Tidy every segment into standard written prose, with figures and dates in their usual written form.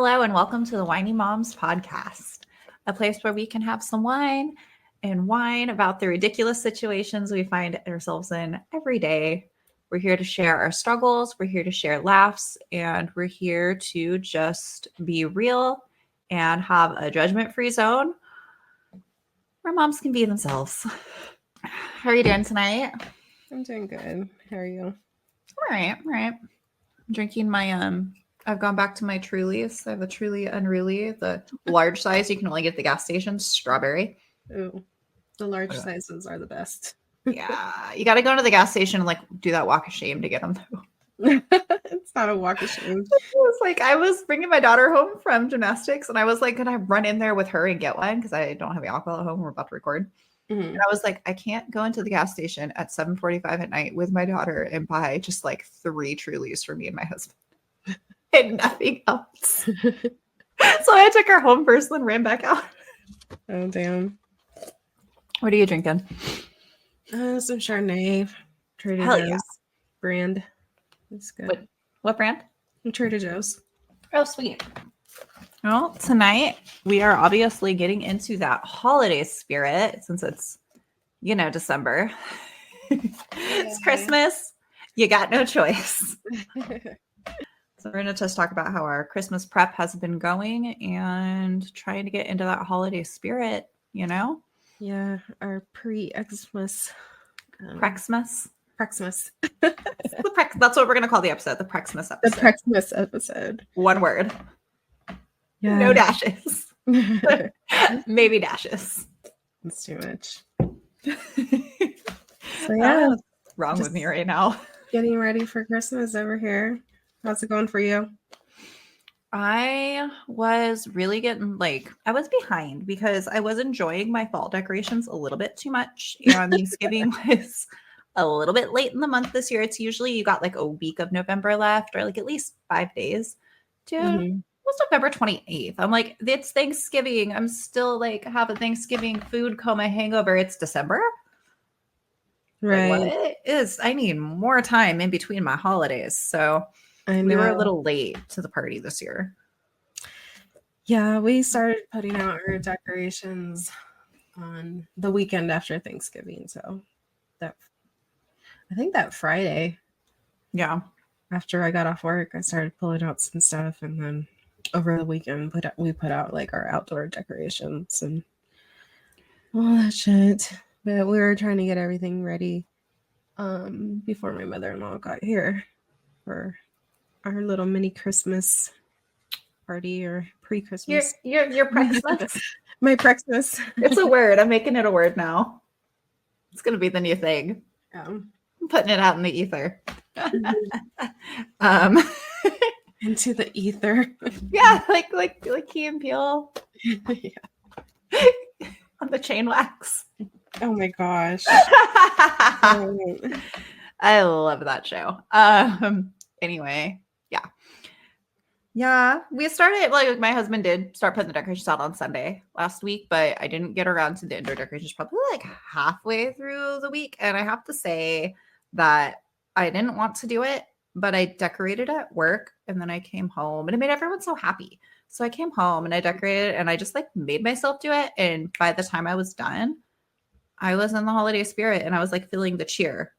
Hello and welcome to the Whiny Moms podcast, a place where we can have some wine and whine about the ridiculous situations we find ourselves in every day. We're here to share our struggles, we're here to share laughs, and we're here to just be real and have a judgment-free zone where moms can be themselves. How are you doing tonight? I'm doing good. How are you? All right. I'm drinking my I've gone back to my Trulies. I have a Truly Unruly, the large size you can only get at the gas station, strawberry. Ooh, the large sizes are the best. Yeah, you got to go to the gas station and like do that walk of shame to get them though. It's not a walk of shame. It was like I was bringing my daughter home from gymnastics and I was like, can I run in there with her and get one? Because I don't have alcohol at home. We're about to record. Mm-hmm. And I was like, I can't go into the gas station at 7:45 at night with my daughter and buy just like 3 Trulies for me and my husband. And nothing else. So I took her home first, then ran back out. Oh, damn. What are you drinking? Some Chardonnay. Trader Hell Joe's yeah. brand. It's good. What brand? Trader Joe's. Oh, sweet. Well, tonight we are obviously getting into that holiday spirit since it's, December. It's Christmas. You got no choice. So we're going to just talk about how our Christmas prep has been going and trying to get into that holiday spirit, Yeah, our pre-Xmas. Prex-mas. Prex-mas. That's what we're going to call the episode, the Prex-mas episode. The Prex-mas episode. One word. Yeah. No dashes. Maybe dashes. It's too much. So yeah. What's wrong with me right now? Getting ready for Christmas over here. How's it going for you? I was really I was behind because I was enjoying my fall decorations a little bit too much. And Thanksgiving was a little bit late in the month this year. It's usually you got like a week of November left or like at least 5 days. Dude, it was November 28th. I'm like, it's Thanksgiving. I'm still like have a Thanksgiving food coma hangover. It's December. Right. Like, what it is, I need more time in between my holidays. So we were a little late to the party this year. Yeah, we started putting out our decorations on the weekend after Thanksgiving. So I think that Friday. Yeah. After I got off work, I started pulling out some stuff. And then over the weekend, we put out like our outdoor decorations and all that shit. But we were trying to get everything ready before my mother-in-law got here for our little mini Christmas party or pre-Christmas. Your Prex-mas? My Prex-mas. It's a word. I'm making it a word now. It's going to be the new thing. I'm putting it out in the ether. Into the ether. Yeah, like Key and Peele. Yeah. On the chain wax. Oh my gosh. I love that show. Anyway, yeah, we started like my husband did start putting the decorations out on Sunday last week, but I didn't get around to the indoor decorations probably like halfway through the week. And I have to say that I didn't want to do it, but I decorated at work and then I came home and it made everyone so happy. So I came home and I decorated and I just like made myself do it. And by the time I was done, I was in the holiday spirit and I was like feeling the cheer.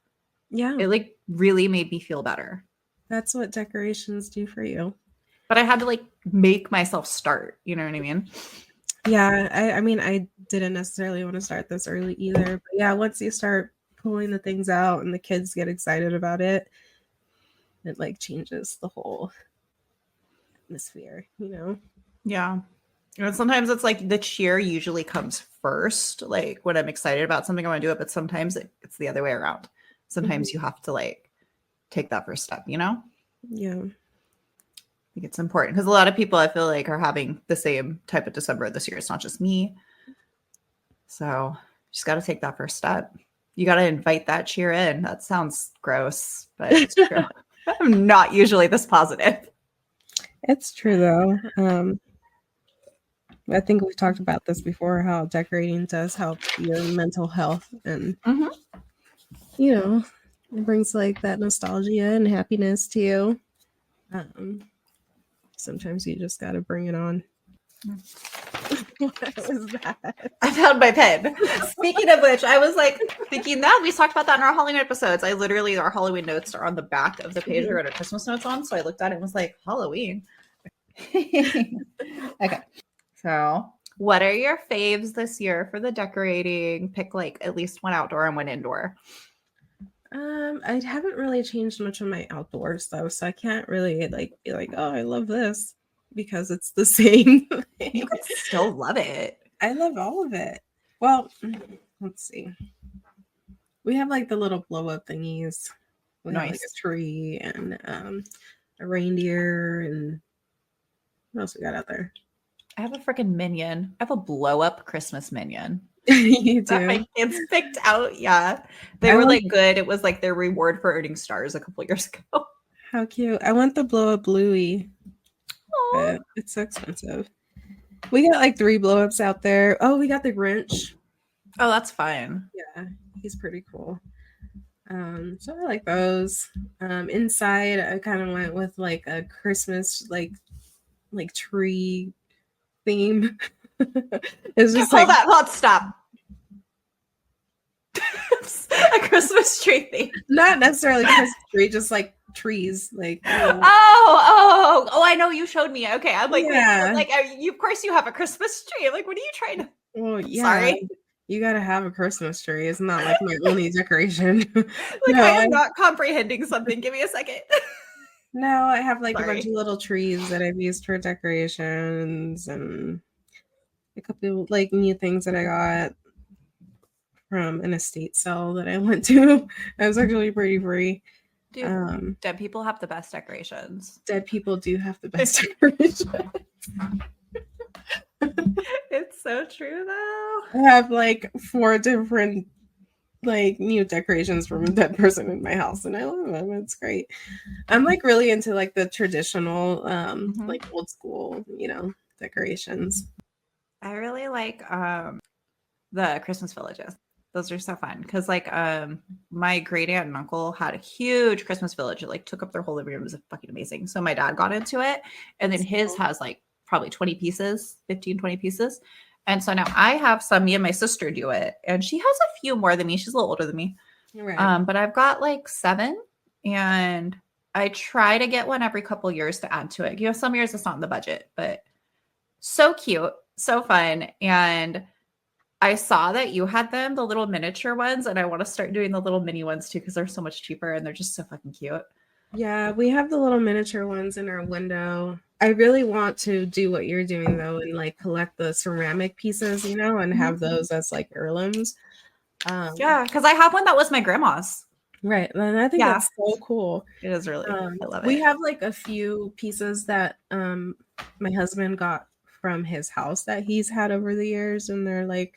Yeah. It like really made me feel better. That's what decorations do for you. But I had to like make myself start. You know what I mean? Yeah. I mean, I didn't necessarily want to start this early either. But yeah, once you start pulling the things out and the kids get excited about it, it like changes the whole atmosphere, Yeah. And sometimes it's like the cheer usually comes first. Like when I'm excited about something, I want to do it. But sometimes it's the other way around. Sometimes you have to like take that first step, Yeah. I think it's important because a lot of people I feel like are having the same type of December this year. It's not just me. So you just got to take that first step. You got to invite that cheer in. That sounds gross, but it's true. I'm not usually this positive. It's true though. I think we've talked about this before, how decorating does help your mental health and, it brings like that nostalgia and happiness to you. Sometimes you just got to bring it on. What was that? I found my pen. Speaking of which, I was like thinking that we talked about that in our Halloween episodes. I literally, our Halloween notes are on the back of the page I wrote our Christmas notes on. So I looked at it and was like, Halloween. Okay. So what are your faves this year for the decorating? Pick like at least one outdoor and one indoor. I haven't really changed much of my outdoors though, so I can't really like be like, oh, I love this because it's the same thing. You could still love it. I love all of it. Well, let's see. We have like the little blow up thingies. We have like a tree and a reindeer and what else we got out there? I have a freaking minion. I have a blow up Christmas minion. You do. That my kids picked out. Yeah. They were like good. It was like their reward for earning stars a couple years ago. How cute. I want the blow up Bluey. But it's so expensive. We got like 3 blow ups out there. Oh, we got the Grinch. Oh, that's fine. Yeah, he's pretty cool. So I like those. Inside, I kind of went with like a Christmas like tree theme. It's just hold that. Let's stop. A Christmas tree theme. Not necessarily Christmas tree, just like trees. Like oh, I know you showed me. Okay, I'm like, yeah. Wait, like you. Of course, you have a Christmas tree. I'm like, what are you trying to? Well, yeah. Sorry. You gotta have a Christmas tree. It's not like my only decoration. Like no, I am not comprehending something. Give me a second. No, I have like a bunch of little trees that I've used for decorations and a couple like new things that I got from an estate sale that I went to. It was actually pretty free. Dude, dead people have the best decorations. Dead people do have the best decorations. It's so true though. I have like 4 different like new decorations from a dead person in my house and I love them. It's great. I'm like really into like the traditional like old school, decorations. I really like the Christmas villages. Those are so fun because like my great aunt and uncle had a huge Christmas village. It like took up their whole living room. It was fucking amazing. So my dad got into it and then his has like probably 20 pieces, 15, 20 pieces. And so now I have some, me and my sister do it. And she has a few more than me. She's a little older than me. Right. But I've got like 7 and I try to get one every couple years to add to it. Some years it's not in the budget, but so cute, so fun. And I saw that you had them, the little miniature ones, and I want to start doing the little mini ones too because they're so much cheaper and they're just so fucking cute. Yeah, we have the little miniature ones in our window. I really want to do what you're doing though and like collect the ceramic pieces, and have those as like heirlooms. Yeah, because I have one that was my grandma's. Right. And I think that's so cool. It is really I love it. We have like a few pieces that my husband got from his house that he's had over the years, and they're like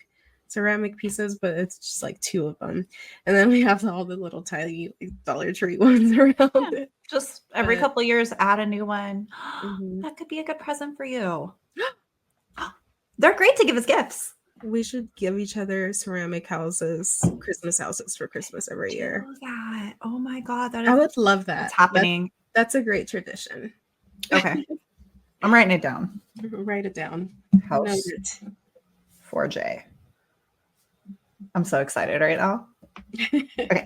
ceramic pieces, but it's just like 2 of them. And then we have all the little tiny Dollar Tree ones around it. Just every couple of years, add a new one. That could be a good present for you. They're great to give as gifts. We should give each other ceramic houses, Christmas houses for Christmas every year. That. Oh my God. I would love that. It's happening. That's a great tradition. Okay. I'm writing it down. Write it down. House 4J. I'm so excited right now. Okay.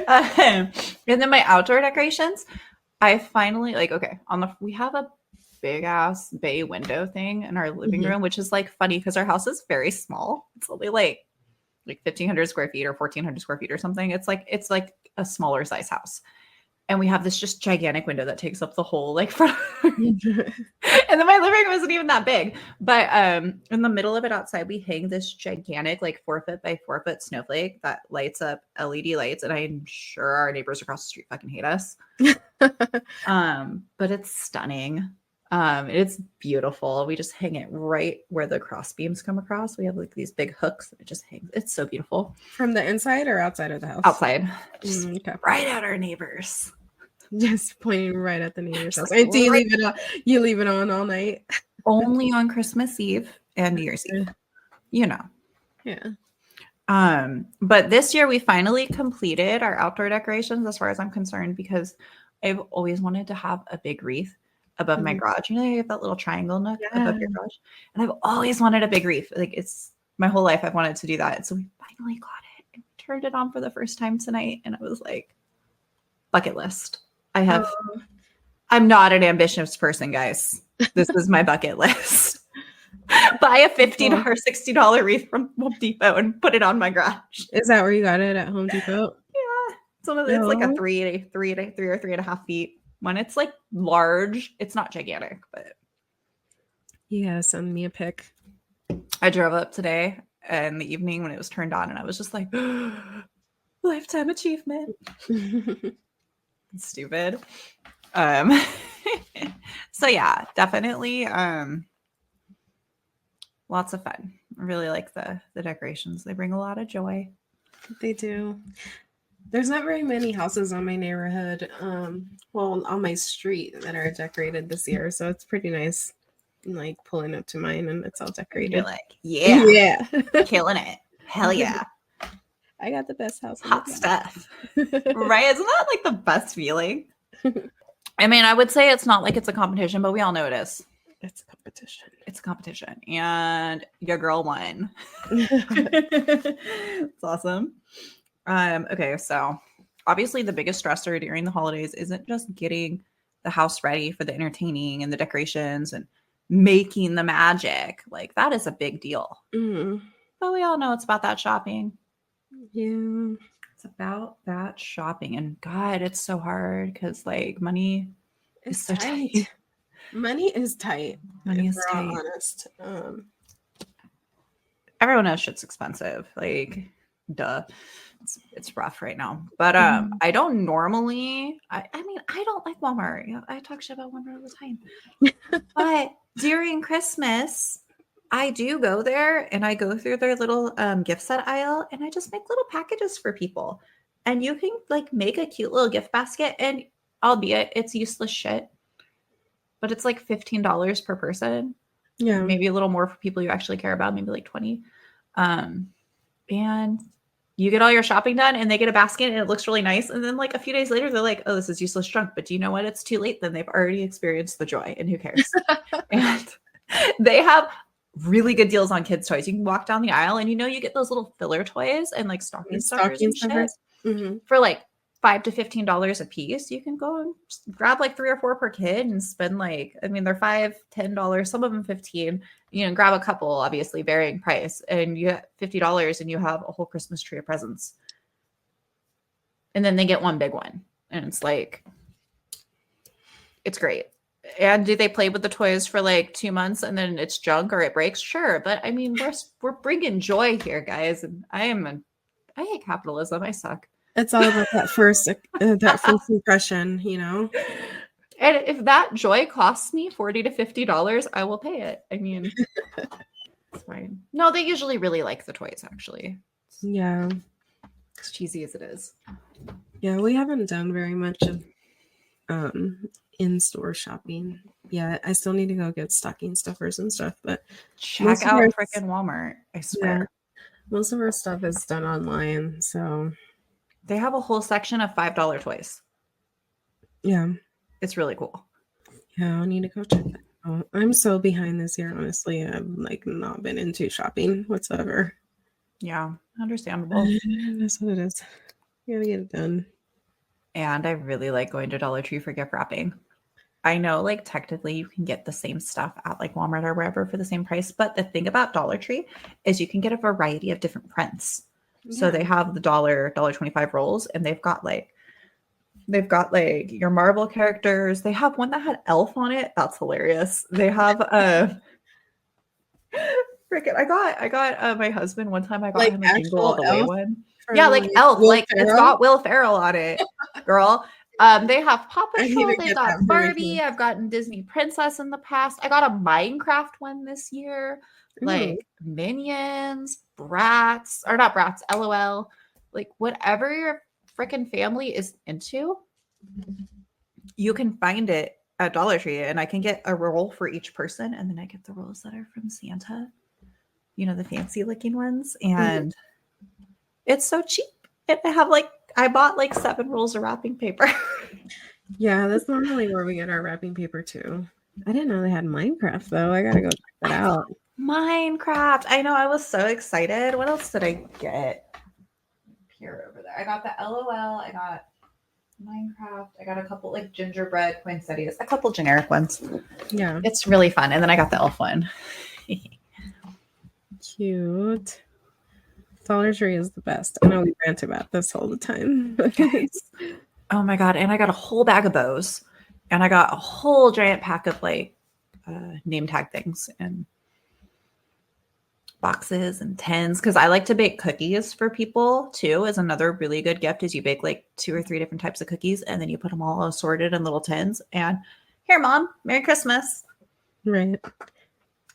And then my outdoor decorations, I finally we have a big ass bay window thing in our living room, which is like funny because our house is very small. It's only like 1,500 square feet or 1,400 square feet or something. It's like a smaller size house. And we have this just gigantic window that takes up the whole front. And then my living room isn't even that big. But in the middle of it outside, we hang this gigantic 4-foot by 4-foot snowflake that lights up LED lights. And I'm sure our neighbors across the street fucking hate us. But it's stunning. It's beautiful. We just hang it right where the cross beams come across. We have these big hooks and it just hangs. It's so beautiful. From the inside or outside of the house? Outside. Okay. Right at our neighbors. Just pointing right at the neighbor's house. Do you leave it on? You leave it on all night? Only on Christmas Eve and New Year's Eve. Yeah. But this year we finally completed our outdoor decorations as far as I'm concerned, because I've always wanted to have a big wreath. above my Mhm. garage. You know, you have that little triangle nook above Yeah. your garage. And I've always wanted a big wreath. Like it's my whole life I've wanted to do that. So we finally got it and we turned it on for the first time tonight. And I was like, bucket list. Oh, I'm not an ambitious person, guys. This is my bucket list. Buy a $50, $60 wreath from Home Depot and put it on my garage. is that where you got it, at Home Depot? Yeah. It's like a No. 3 or 3.5 feet. When it's like large, it's not gigantic, but Yeah, send me a pic. I drove up today in the evening when it was turned on and I was just like, lifetime achievement. Stupid. Um so yeah, definitely lots of fun. I really like the decorations. They bring a lot of joy. They do. There's not very many houses on my neighborhood, well, on my street that are decorated this year, so it's pretty nice. Like pulling up to mine and it's all decorated. You're like, yeah, Yeah. killing it. Hell yeah. I got the best house in Hot the stuff. block. Right? Isn't that like the best feeling? I mean, I would say it's not like it's a competition, but we all know it is. It's a competition. It's a competition. And your girl won. It's awesome. Okay, so obviously the biggest stressor during the holidays isn't just getting the house ready for the entertaining and the decorations and making the magic. Like that is a big deal. Mm. But we all know it's about that shopping. Yeah. It's about that shopping. And God, it's so hard because like money is so tight. Money is tight. Money is we're tight. all honest. Everyone knows shit's expensive. Like, duh. It's rough right now. But I don't normally I mean, I don't like Walmart. You know, I talk shit about Walmart all the time. But during Christmas, I do go there and I go through their little gift set aisle and I just make little packages for people. And you can like make a cute little gift basket and albeit it's useless shit, but it's like $15 per person. Yeah. Maybe a little more for people you actually care about, maybe like 20. And you get all your shopping done and they get a basket and it looks really nice. And then like a few days later, they're like, oh, this is useless junk. But do you know what? It's too late. Then they've already experienced the joy and who cares? And they have really good deals on kids' toys. You can walk down the aisle and you know you get those little filler toys and like stocking stuffers and shit for like $5 to $15 a piece. You can go and grab like 3 or 4 per kid and spend like, I mean, they're $5, $10, some of them 15. You know, grab a couple, obviously varying price, and you get $50 and you have a whole Christmas tree of presents. And then they get one big one, and it's like, it's great. And do they play with the toys for like 2 months and then it's junk or it breaks? Sure, but I mean, we're bringing joy here, guys. And I hate capitalism. I suck. It's all about that first impression, you know. And if that joy costs me $40 to $50, I will pay it. I mean, it's fine. No, they usually really like the toys, actually. Yeah. As cheesy as it is. Yeah, we haven't done very much of in-store shopping yet. I still need to go get stocking stuffers and stuff, but check out freaking Walmart. I swear. Yeah, most of our stuff is done online, so they have a whole section of $5 toys. Yeah. It's really cool. Yeah, I'll need to go check that out. I'm so behind this year, honestly. I've like not been into shopping whatsoever. Yeah, understandable. That's what it is. You gotta get it done. And I really like going to Dollar Tree for gift wrapping. I know, like, technically you can get the same stuff at like Walmart or wherever for the same price. But the thing about Dollar Tree is you can get a variety of different prints. Yeah. So they have the $1.25 rolls, and they've got like your Marvel characters. They have one that had Elf on it. That's hilarious. They have freaking I got my husband one time. I got like him a Jingle All the Way one. Yeah, like Elf. Will like Ferrell? It's got Will Ferrell on it, girl. They have Paw Patrol. They got Barbie. I've gotten Disney Princess in the past. I got a Minecraft one this year. Like Minions, Bratz, or not Bratz, LOL. Like whatever your freaking family is into, you can find it at Dollar Tree. And I can get a roll for each person. And then I get the rolls that are from Santa. You know, the fancy looking ones. And it's so cheap. And I bought like 7 rolls of wrapping paper. Yeah, that's normally where we get our wrapping paper too. I didn't know they had Minecraft though. I gotta go check that out. Minecraft. I know. I was so excited. What else did I get here over there? I got the LOL. I got Minecraft. I got a couple like gingerbread poinsettias, a couple generic ones. Yeah, It's really fun. And then I got the elf one. cute. Dollar Tree is the best. I know we rant about this all the time. Guys. Oh my God. And I got a whole bag of bows. And I got a whole giant pack of like name tag things and boxes and tins because I like to bake cookies for people too. Is another really good gift is you bake like 2 or 3 different types of cookies and then you put them all assorted in little tins and here mom, Merry Christmas. Right.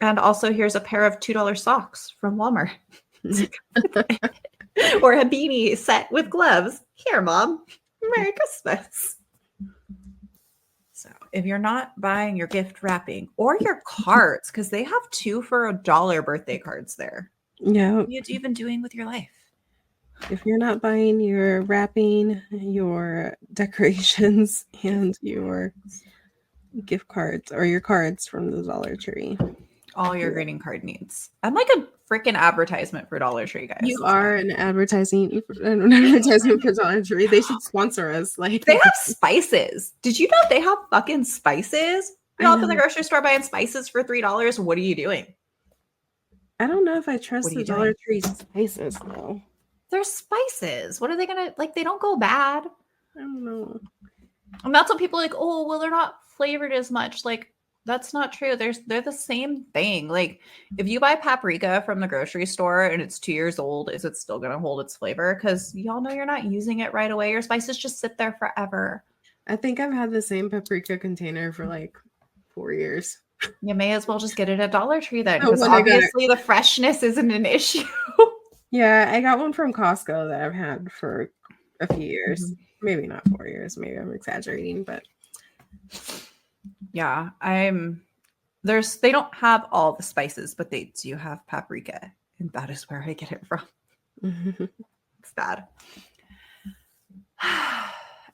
And also here's a pair of $2 socks from Walmart. Or a beanie set with gloves. Here mom, Merry Christmas. So if you're not buying your gift wrapping or your cards, because they have 2 for $1 birthday cards there. Yeah. What are you even doing with your life? If you're not buying your wrapping, your decorations, and your gift cards or your cards from the Dollar Tree, All your greeting card needs. I'm like a freaking advertisement for Dollar Tree, guys. you are an advertisement for Dollar Tree. They should sponsor us. Like They have spices. Did you know they have fucking spices? You're I up in the know. grocery store buying spices for $3. What are you doing? I don't know if I trust What are the you Dollar doing? Tree spices though. They're spices. What are they gonna like? They don't go bad. I don't know. And that's what people are like, oh, well, they're not flavored as much. Like, that's not true. They're the same thing. Like, if you buy paprika from the grocery store and it's 2 years old, is it still gonna hold its flavor? Because y'all know you're not using it right away. Your spices just sit there forever. I think I've had the same paprika container for like 4 years. You may as well just get it at Dollar Tree then, Oh, because when I got it. obviously the freshness isn't an issue. Yeah, I got one from Costco that I've had for a few years. Maybe not 4 years. Maybe I'm exaggerating, but Yeah, they don't have all the spices, but they do have paprika, and that is where I get it from. It's bad.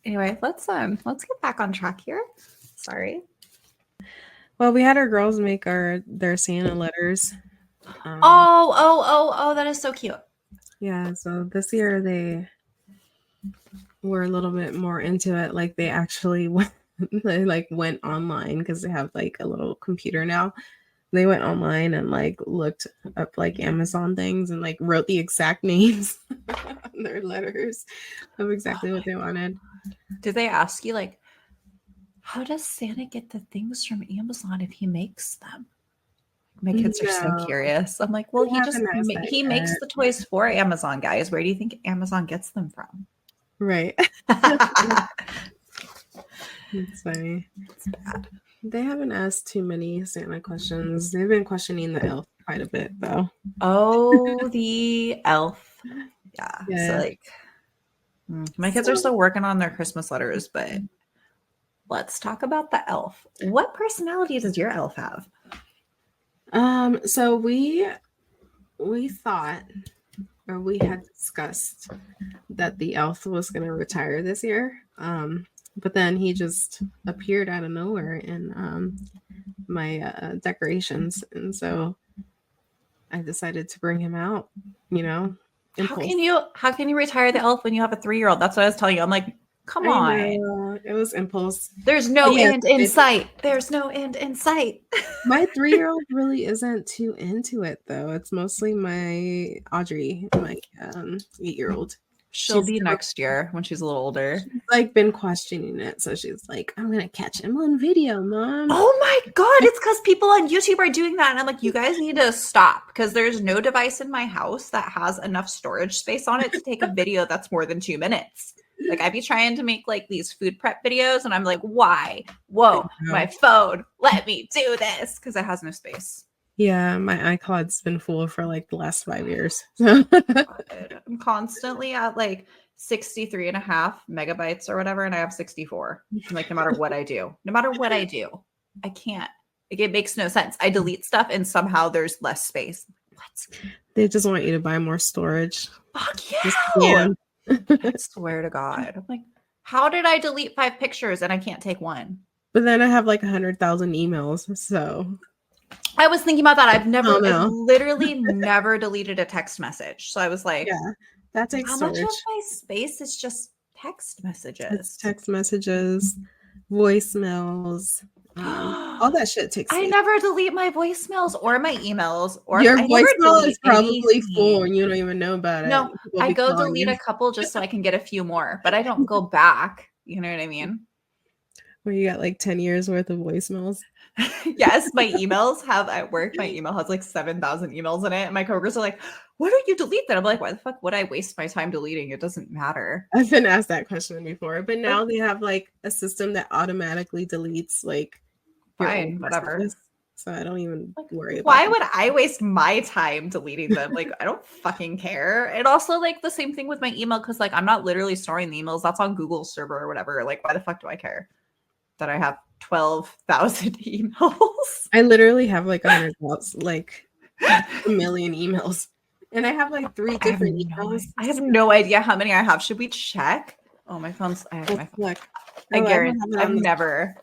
Anyway, let's get back on track here. Sorry. well, we had our girls make their Santa letters. Oh, that is so cute. Yeah, so this year they were a little bit more into it. Like they actually went online because they have like a little computer now. They went online and like looked up like Amazon things and like wrote the exact names on their letters of exactly what they wanted. Did they ask you like, how does Santa get the things from Amazon if he makes them? My kids are so No. curious. I'm like, well, They haven't asked that he makes yet. the toys for Amazon, guys. Where do you think Amazon gets them from? Right. It's funny. It's bad. They haven't asked too many Santa questions. They've been questioning the elf quite a bit, though. Oh, the elf. Yeah. Yeah. So like, my kids are still working on their Christmas letters, but let's talk about the elf. What personality does your elf have? So we thought, or we had discussed that the elf was going to retire this year. But then he just appeared out of nowhere in my decorations, and so I decided to bring him out. You know, impulse. How can you retire the elf when you have a 3-year-old? That's what I was telling you. I'm like, come on. It was impulse. There's no end in sight. There's no end in sight. My 3-year-old really isn't too into it though. It's mostly my Audrey, my 8-year-old. She'll be next year when she's a little older. She's like been questioning it, so she's like, "I'm gonna catch him on video, Mom." Oh my god! It's because people on YouTube are doing that, and I'm like, you guys need to stop because there's no device in my house that has enough storage space on it to take a video that's more than 2 minutes. Like I'd be trying to make like these food prep videos, and I'm like, why? Whoa, my phone, let me do this because it has no space. Yeah, my iCloud's been full for like the last 5 years. I'm constantly at like 63.5 megabytes or whatever, and I have 64. Like no matter what I do, I can't. Like it makes no sense. I delete stuff and somehow there's less space. What? They just want you to buy more storage. Fuck yeah! I swear to God. I'm like, How did I delete 5 pictures and I can't take one? But then I have like 100,000 emails, so I was thinking about that. I've no. literally never deleted a text message. So I was like, Yeah, that takes how much of storage. my space is just text It's messages? text messages, voicemails, all that shit takes I space. never delete my voicemails or my emails, or Your I never voicemail delete is probably full anything. and you don't even know about it. No, People I be go calling delete you. a couple just so I can get a few more, but I don't go back. You know what I mean? Where you got like 10 years worth of voicemails. Yes, my emails have at work. My email has like 7,000 emails in it. And my coworkers are like, why don't you delete that? I'm like, why the fuck would I waste my time deleting? It doesn't matter. I've been asked that question before, but now they have like a system that automatically deletes like your old Fine, whatever. messages. So I don't even worry about Why them. would I waste my time deleting them? Like, I don't fucking care. And also, like, the same thing with my email because, like, I'm not literally storing the emails. That's on Google's server or whatever. Like, why the fuck do I care that I have 12,000 emails? I literally have like 100,000, like a million emails. And I have like 3 different emails. I have no idea how many I have. Should we check? Oh, my phone's. I have my phone. Look. I Oh, I don't guarantee have it I've on this. never.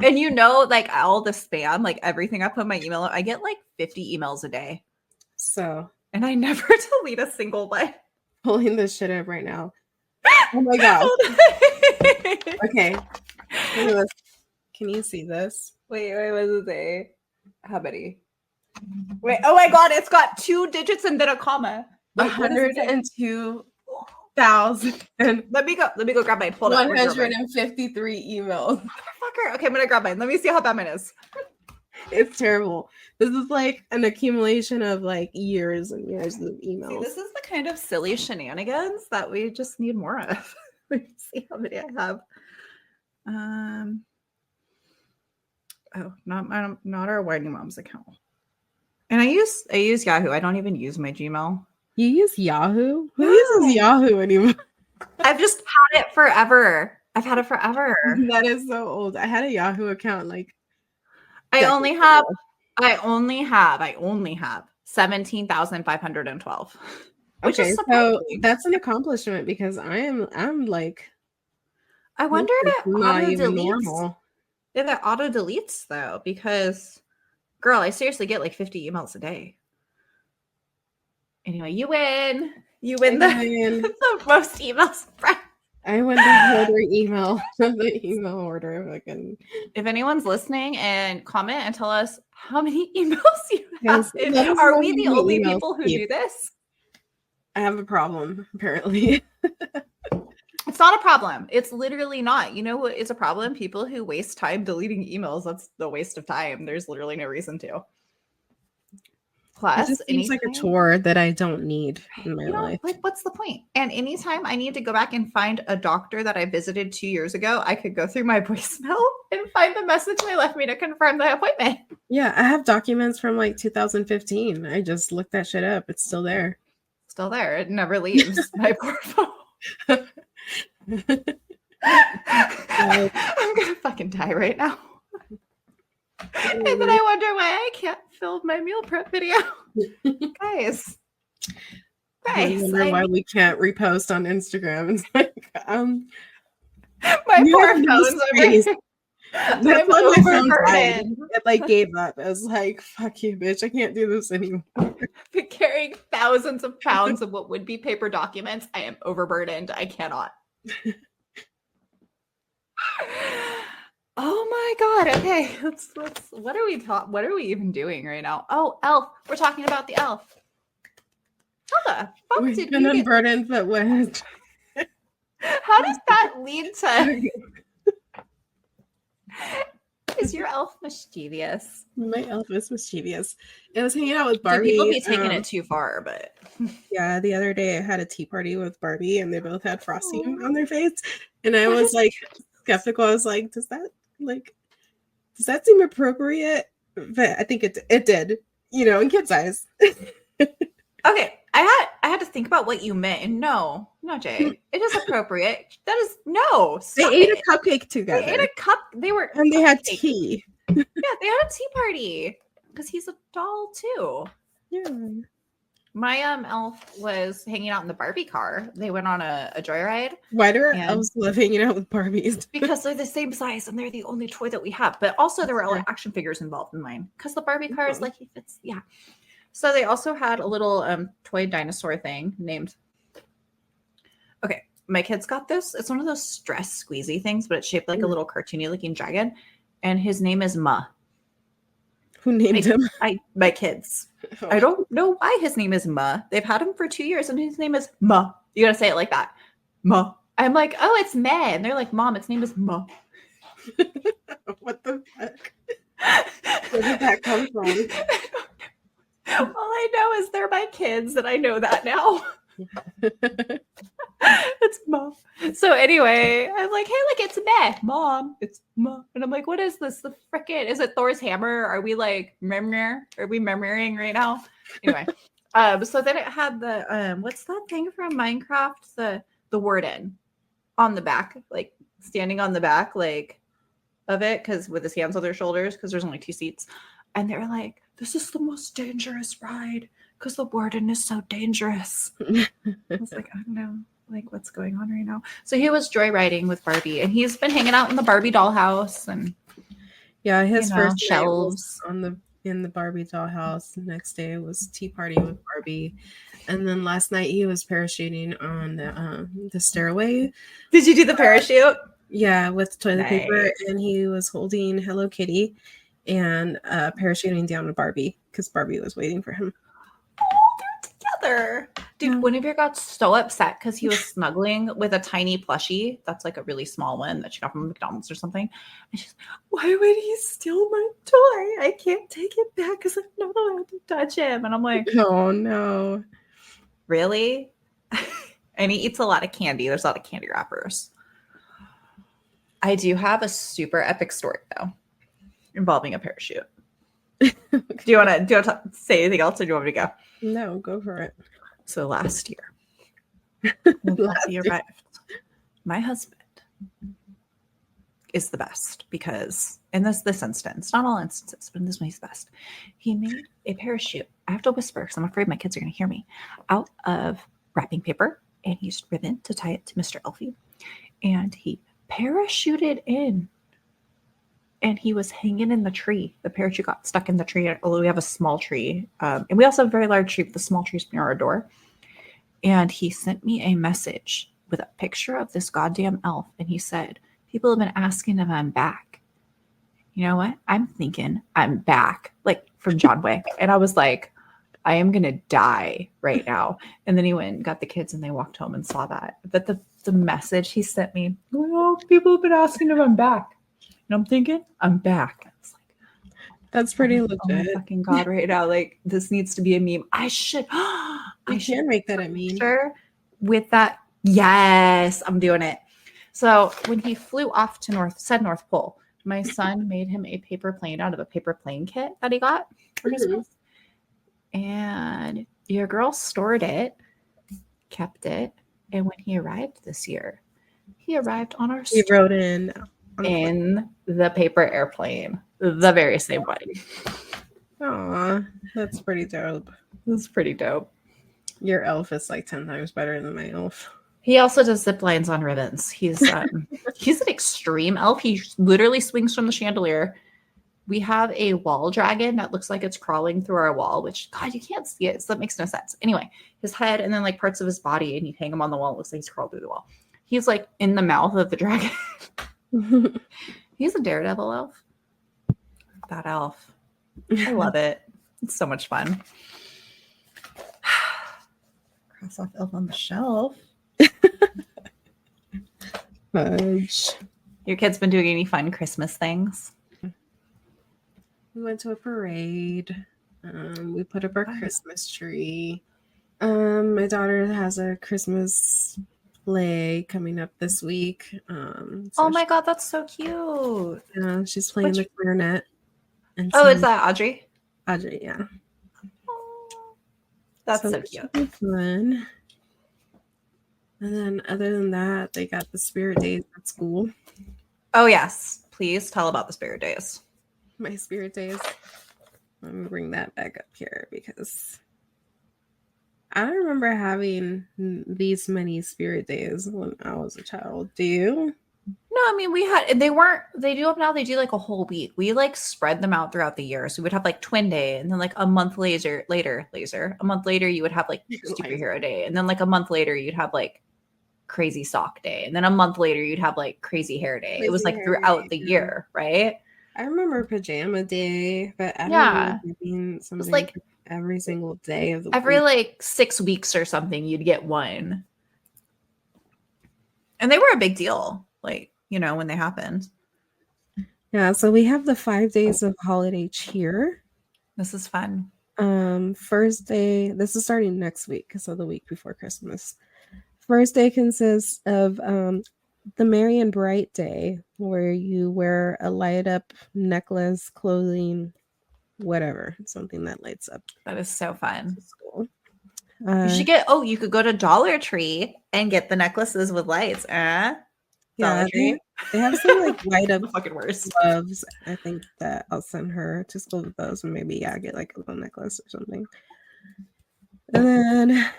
And you know, like all the spam, like everything I put in my email, I get like 50 emails a day. So And I never delete a single one. pulling this shit up right now. Oh my god. Okay. Look at this. Can you see this? Wait, what does it say? How many? Wait, oh my god, it's got 2 digits and then a comma. Wait, what does it say? 102,000 Let me go grab mine. Hold on. 153 emails. Motherfucker. Okay, I'm gonna grab mine. Let me see how bad mine is. It's terrible. This is like an accumulation of like years and years of emails. See, this is the kind of silly shenanigans that we just need more of. Let me see how many I have. Oh, not our Whiny Mom's account. And I use Yahoo. I don't even use my Gmail. You use Yahoo? Who uses Yahoo anymore? I've just had it forever. I've had it forever. That is so old. I had a Yahoo account like I only have 17,512. Which okay, is so that's an accomplishment because I'm like I wonder if it not auto even deletes. normal. If it auto deletes though, because girl, I seriously get like 50 emails a day. Anyway, you win. You win the most emails. I win the email order. Again. If anyone's listening and comment and tell us how many emails you have. Yes, Are we the only people who do this? I have a problem, apparently. It's not a problem. It's literally not. You know what is a problem? People who waste time deleting emails. That's the waste of time. There's literally no reason to. Plus, it just seems like a chore that I don't need in my life. Like, what's the point? And anytime I need to go back and find a doctor that I visited 2 years ago, I could go through my voicemail and find the message they left me to confirm the appointment. Yeah, I have documents from like 2015. I just looked that shit up. It's still there. Still there. It never leaves my poor phone. I'm gonna fucking die right now. And then I wonder why I can't film my meal prep video. Guys. I wonder why we can't repost on Instagram. It's like, my poor phone's over. That's why my phone died. It like gave up. I was like, fuck you, bitch. I can't do this anymore. Been carrying thousands of pounds of what would be paper documents. I am overburdened. I cannot. Oh my god. Okay. Let's what are we even doing right now? Oh, elf. We're talking about the elf. How the fuck We've been unburdened, but what? How does that lead to? Is your elf mischievous? My elf is mischievous. I was hanging out with Barbie. People be taking it too far, but yeah, the other day I had a tea party with Barbie, and they both had frosting on their face, and I was like skeptical. I was like, does that seem appropriate? But I think it did, in kids' eyes. Okay, I had to think about what you meant, and no, Jay, it is appropriate. That is no. They ate a cupcake together. They ate a cup. They had tea. Yeah, they had a tea party because he's a doll too. Yeah. My elf was hanging out in the Barbie car. They went on a joyride. Why do our And- elves love hanging out with Barbies? Because they're the same size and they're the only toy that we have. But also there were all action figures involved in mine because the Barbie car is like, he fits. Yeah. So they also had a little toy dinosaur thing named. Okay, my kids got this. It's one of those stress squeezy things, but it's shaped like a little cartoony looking dragon, and his name is Ma. Who named him? My kids. I don't know why his name is Ma. They've had him for 2 years, and his name is Ma. You gotta say it like that, Ma. I'm like, oh, it's Ma, and they're like, Mom, its name is Ma. What the fuck? Where did that come from? All I know is they're my kids, and I know that now. It's Ma. So anyway, I'm like, hey, look, it's Ma, Mom. It's Ma. And I'm like, what is this? The frickin' is it Thor's hammer? Are we like Are we memorying right now? Anyway, so then it had the what's that thing from Minecraft? The warden on the back, like standing on the back, like of it, because with his hands on their shoulders, because there's only 2 seats, and they're like, this is the most dangerous ride because the warden is so dangerous. I was like, I don't know, like what's going on right now. So he was joyriding with Barbie, and he's been hanging out in the Barbie dollhouse, and yeah, his first shelves in the Barbie dollhouse. The next day was tea party with Barbie, and then last night he was parachuting on the stairway. Did you do the parachute? Yeah, with toilet paper, and he was holding Hello Kitty and parachuting down to Barbie because Barbie was waiting for him. Oh, they're together. Dude, Guinevere got so upset because he was snuggling with a tiny plushie. That's like a really small one that she got from McDonald's or something. And she's like, why would he steal my toy? I can't take it back because I'm not allowed to touch him. And I'm like, oh no. Really? And he eats a lot of candy. There's a lot of candy wrappers. I do have a super epic story though, involving a parachute. Do you want to say anything else, or do you want me to go? No, go for it. So last year, arrived, my husband is the best because in this instance, not all instances, but in this one he's the best. He made a parachute. I have to whisper because I'm afraid my kids are going to hear me. Out of wrapping paper, and he used ribbon to tie it to Mr. Elfie, and he parachuted in, and he was hanging in the tree. The parachute got stuck in the tree, although we have a small tree, and we also have a very large tree, but the small tree's near our door. And he sent me a message with a picture of this goddamn elf, and he said, people have been asking if I'm back. You know what? I'm thinking I'm back, like from John Wick. And I was like, I am going to die right now. And then he went and got the kids, and they walked home and saw that. But the message he sent me, oh, people have been asking if I'm back. And I'm thinking, I'm back. I was like, that's pretty legit. Oh my fucking God, right now. Like, this needs to be a meme. I should make that a meme. Sure. With that. Yes, I'm doing it. So when he flew off to North Pole, my son made him a paper plane out of a paper plane kit that he got for his house. And your girl stored it, kept it, and when he arrived this year, he arrived on our He rode in the paper airplane, the very same one. Aw, that's pretty dope. That's pretty dope. Your elf is like 10 times better than my elf. He also does zip lines on ribbons. He's he's an extreme elf. He literally swings from the chandelier. We have a wall dragon that looks like it's crawling through our wall, which, God, you can't see it. So that makes no sense. Anyway, his head and then like parts of his body, and you hang him on the wall. It looks like he's crawled through the wall. He's like in the mouth of the dragon. He's a daredevil elf. That elf. I love it. It's so much fun. Cross off elf on the shelf. Fudge. Your kids been doing any fun Christmas things? We went to a parade. We put up our Christmas tree. My daughter has a Christmas play coming up this week. Oh my God, that's so cute. She's playing the clarinet. And is that Audrey? Audrey, yeah. Oh, that's so cute. Fun. And then other than that, they got the spirit days at school. Oh, yes. Please tell about the spirit days. My spirit days. Let me bring that back up here because I don't remember having these many spirit days when I was a child. Do you? No, I mean they do them now, they do like a whole week. We like spread them out throughout the year. So we would have like twin day, and then like a month a month later you would have like superhero day, and then like a month later you'd have like crazy sock day, and then a month later you'd have like crazy hair day. It was Crazy like hair throughout day, the yeah. year, right? I remember pajama day, but I don't remember Yeah. there being It was something like every single day of the every week. like 6 weeks or something you'd get one. And they were a big deal, like, when they happened. Yeah, so we have the 5 days of holiday cheer. This is fun. First day, this is starting next week, so the week before Christmas. First day consists of the Merry and Bright Day, where you wear a light up necklace, clothing, whatever, something that lights up That is so fun. to school. You could go to Dollar Tree and get the necklaces with lights. Dollar Yeah, Tree. they have some like light up The fucking worst. gloves. I think that I'll send her to school with those, and maybe get like a little necklace or something. And then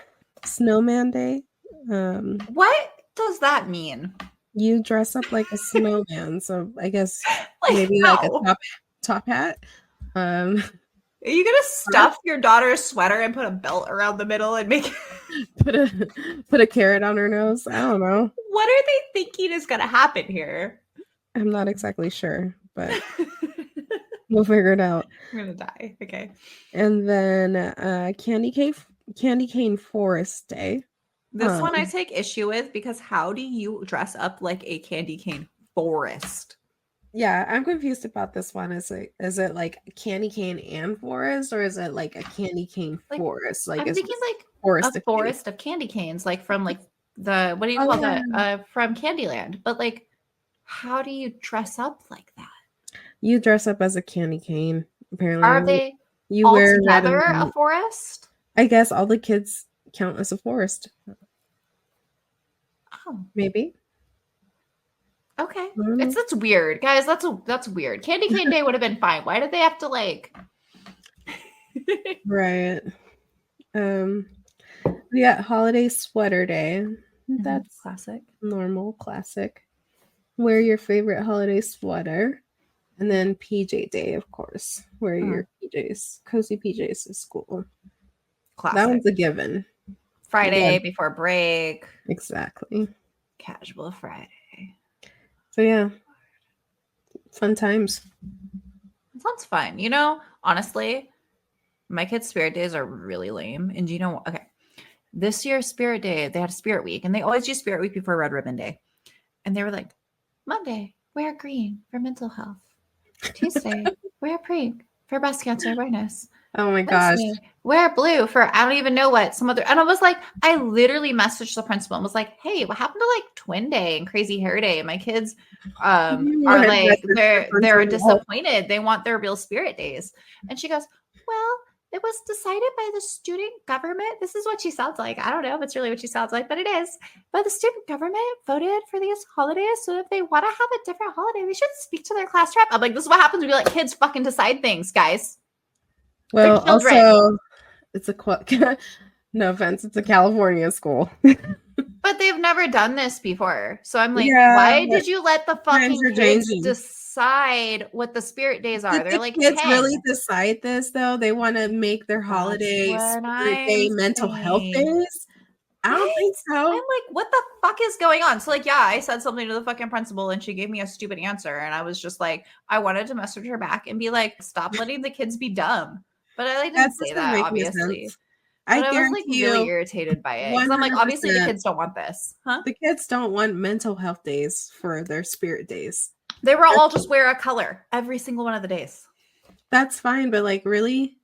Snowman Day. What does that mean? You dress up like a snowman, so I guess Like, maybe like a how? top hat. Um, Are you gonna stuff your daughter's sweater and put a belt around the middle and make put a carrot on her nose. I don't know. What are they thinking is gonna happen here? I'm not exactly sure, but we'll figure it out. I'm gonna die. Okay. And then Candy Cane Forest Day. This one I take issue with, because how do you dress up like a candy cane forest? Yeah, I'm confused about this one. Is it like candy cane and forest, or is it like a candy cane Like, forest? Like I'm thinking like forest a of forest of candy canes, like from like the what do you Oh, call yeah. that? From Candyland. But like, how do you dress up like that? You dress up as a candy cane. Apparently, Are they you all wear red and together a white. forest? I guess all the kids count as a forest. Oh, Maybe. okay. Mhm. That's weird, guys. That's weird. Candy cane day would have been fine. Why did they have to like? Right. We got holiday sweater day. That's Classic. normal, classic. Wear your favorite holiday sweater. And then PJ day, of course. Wear your PJs, cozy PJs to school. That Classic. one's a given. Friday before break. Exactly. Casual Friday. So yeah, fun times. That sounds fun. Honestly, my kids' spirit days are really lame. And okay, this year's spirit day, they had a spirit week, and they always do spirit week before Red Ribbon Day. And they were like, Monday, wear green for mental health. Tuesday, wear pink for breast cancer awareness. Oh my gosh. Wednesday, wear blue for I don't even know what some other. And I was like, I literally messaged the principal and was like, hey, what happened to like twin day and crazy hair day? And my kids are like, they're disappointed. They want their real spirit days. And she goes, well, it was decided by the student government. This is what she sounds like. I don't know if it's really what she sounds like, but it is. But the student government voted for these holidays. So if they want to have a different holiday, they should speak to their class rep. I'm like, this is what happens when we let kids fucking decide things, guys. Well, also, it's no offense, it's a California school. But they've never done this before. So I'm like, why did you let the fucking kids decide what the spirit days are? They're like, kids really decide this though? They want to make their holidays spirit day mental health days? I don't think so. I'm like, what the fuck is going on? So like, yeah, I said something to the fucking principal and she gave me a stupid answer. And I was just like, I wanted to message her back and be like, stop letting the kids be dumb. But I didn't say that, obviously. But I was like really irritated by it. Because I'm like, obviously the kids don't want this. Huh? The kids don't want mental health days for their spirit days. They were all just wear a color every single one of the days. That's fine, but like really?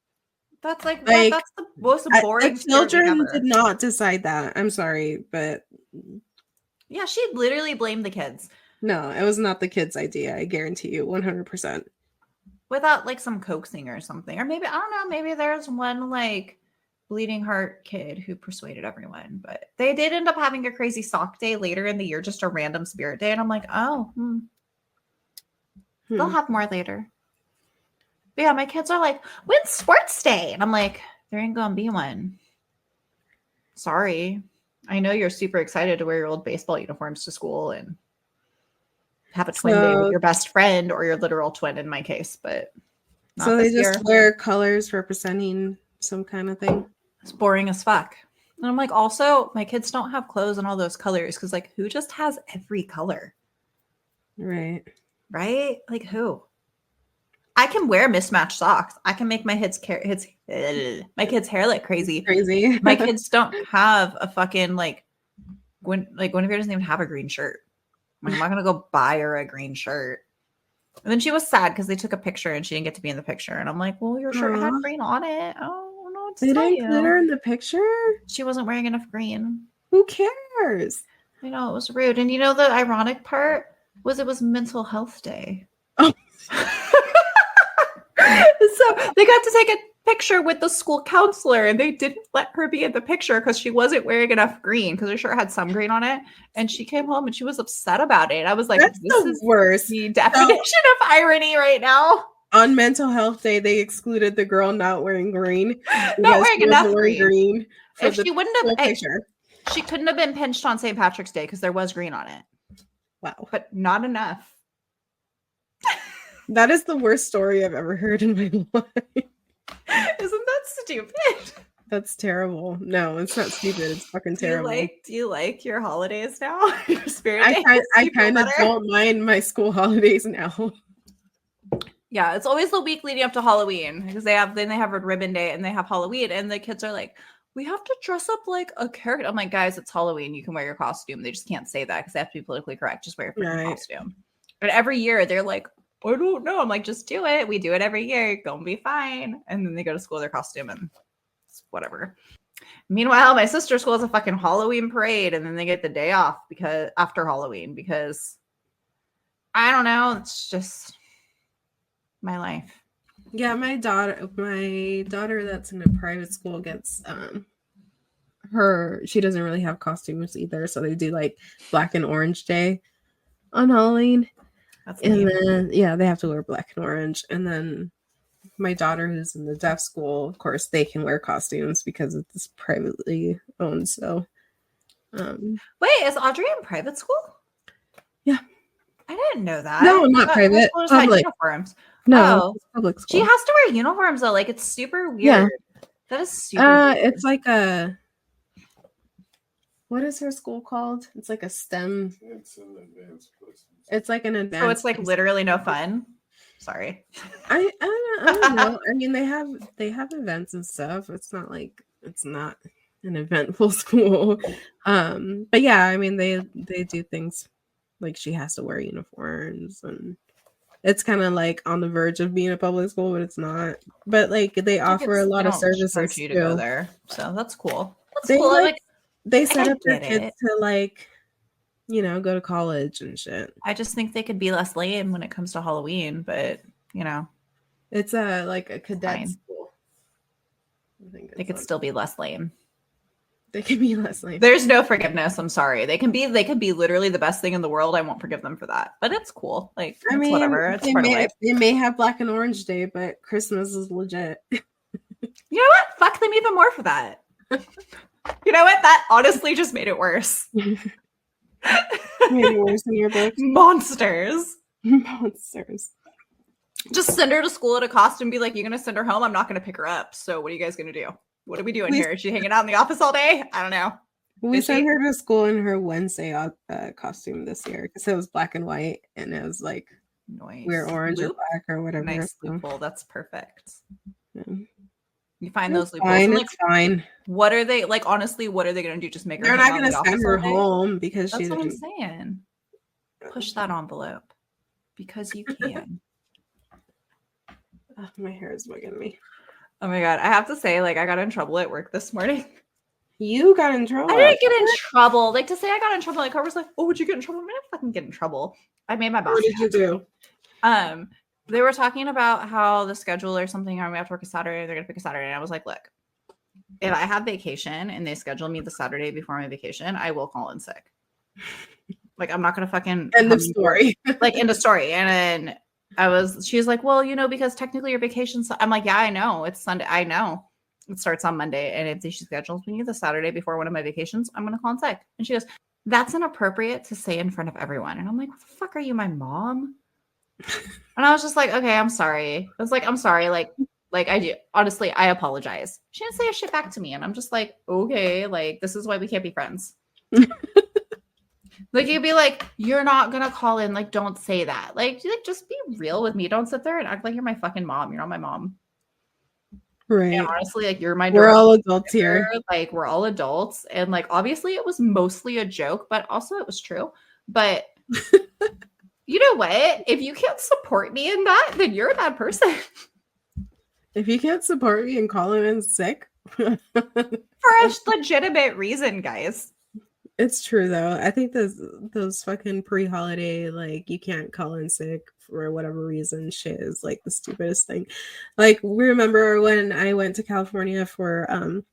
That's like that's the most boring. The children did not decide that. I'm sorry, but yeah, she literally blamed the kids. No, it was not the kids' idea. I guarantee you, 100%. Without like some coaxing or something, or maybe I don't know. Maybe there's one like bleeding heart kid who persuaded everyone, but they did end up having a crazy sock day later in the year, just a random spirit day, and I'm like, oh, they'll have more later. But yeah, my kids are like, when's sports day? And I'm like, there ain't gonna be one. Sorry. I know you're super excited to wear your old baseball uniforms to school and have a twin day with your best friend or your literal twin in my case, but not So they this just year. wear colors representing some kind of thing. It's boring as fuck. And I'm like, also, my kids don't have clothes in all those colors because, like, who just has every color? Right. Right? Like, who? I can wear mismatched socks. I can make my my kids' hair look crazy. Crazy. My kids don't have a fucking Guinevere doesn't even have a green shirt. I'm not gonna go buy her a green shirt. And then she was sad because they took a picture and she didn't get to be in the picture. And I'm like, well, your shirt had green on it. I don't know what to They tell didn't you. include her in the picture? She wasn't wearing enough green. Who cares? I know, it was rude. And you know the ironic part was it was mental health day. Oh. So they got to take a picture with the school counselor and they didn't let her be in the picture because she wasn't wearing enough green because her shirt had some green on it. And she came home and she was upset about it. I was like, That's this the is worst. the definition of irony right now. On Mental Health Day, they excluded the girl not wearing green. Not wearing enough green. For if the she wouldn't have, picture. She couldn't have been pinched on St. Patrick's Day because there was green on it. Wow. But not enough. That is the worst story I've ever heard in my life. Isn't that stupid? That's terrible. No, it's not stupid. It's fucking terrible. Do you like your holidays now? Your spirit days? I kind of don't mind my school holidays now. Yeah, it's always the week leading up to Halloween because they have a ribbon day and they have Halloween and the kids are like, we have to dress up like a character. I'm like, guys, it's Halloween. You can wear your costume. They just can't say that because they have to be politically correct. Just wear your costume. But every year they're like, I don't know. I'm like, just do it. We do it every year. Gonna be fine. And then they go to school with their costume and it's whatever. Meanwhile, my sister's school has a fucking Halloween parade and then they get the day off because after Halloween because I don't know. It's just my life. Yeah, my daughter that's in a private school gets she doesn't really have costumes either, so they do like black and orange day on Halloween. And then they have to wear black and orange. And then my daughter who's in the deaf school, of course, they can wear costumes because it's privately owned. So wait, is Audrey in private school? Yeah. I didn't know that. No, not private. Public. Uniforms. No, public school. She has to wear uniforms though. Like it's super weird. Yeah. That is super weird. It's like a what is her school called? It's like a STEM. It's like an advanced. So it's like literally no fun. Sorry. I don't know. I mean, they have events and stuff. It's not an eventful school. But yeah, I mean they do things like she has to wear uniforms and it's kind of like on the verge of being a public school, but it's not. But like they offer a lot of services you to go there. So that's cool. That's they cool. They set up their kids to like, go to college and shit. I just think they could be less lame when it comes to Halloween, but it's a cadet school. I think they could still be less lame. They can be less lame. There's no forgiveness. I'm sorry. They can be literally the best thing in the world. I won't forgive them for that. But it's cool. Like I mean, whatever. It's part of life. They may have Black and Orange Day, but Christmas is legit. You know what? Fuck them even more for that. You know what? That honestly just made it worse. Made it worse in your book. Monsters. Just send her to school in a costume and be like, you're going to send her home? I'm not going to pick her up. So what are you guys going to do? What are we doing here? Is she hanging out in the office all day? I don't know. We sent her to school in her Wednesday costume this year because it was black and white and it was like wear orange or black or whatever. Nice loophole. That's perfect. Yeah. You find those loopholes. Fine, it's fine. What are they like? Honestly, what are they going to do? Just make her? They're not going to send her home because that's what I'm saying. Push that envelope because you can. Oh, my hair is bugging me. Oh my god! I have to say, I got in trouble at work this morning. You got in trouble? I didn't get in trouble. To say I got in trouble, Carver's like, "Oh, would you get in trouble?" I'm gonna fucking get in trouble. I made my boss. What did you do? They were talking about how the schedule or something. We have to work a Saturday. They're gonna pick a Saturday, and I was like, "Look, if I have vacation and they schedule me the Saturday before my vacation, I will call in sick. I'm not gonna fucking end of story. End of story." And then she was like, "Well, because technically your vacation." I'm like, "Yeah, I know it's Sunday. I know." It starts on Monday. And if she schedules me the Saturday before one of my vacations, I'm going to call in sick. And she goes, that's inappropriate to say in front of everyone. And I'm like, what the fuck, are you my mom? And I was just like, okay, I'm sorry. I was like, I'm sorry. Like I do. Honestly, I apologize. She didn't say a shit back to me. And I'm just like, okay, like, this is why we can't be friends. Like, you'd be like, you're not going to call in. Like, don't say that. Like, just be real with me. Don't sit there and act like you're my fucking mom. You're not my mom. Right. And honestly, like, you're my We're all adults here. Like, we're all adults. And like, obviously it was mostly a joke, but also it was true. But you know what? If you can't support me in that, then you're a bad person. If you can't support me and calling in sick. For a legitimate reason, guys. It's true though. I think those fucking pre-holiday, like, you can't call in sick for whatever reason shit is like the stupidest thing. Like, we remember when I went to California for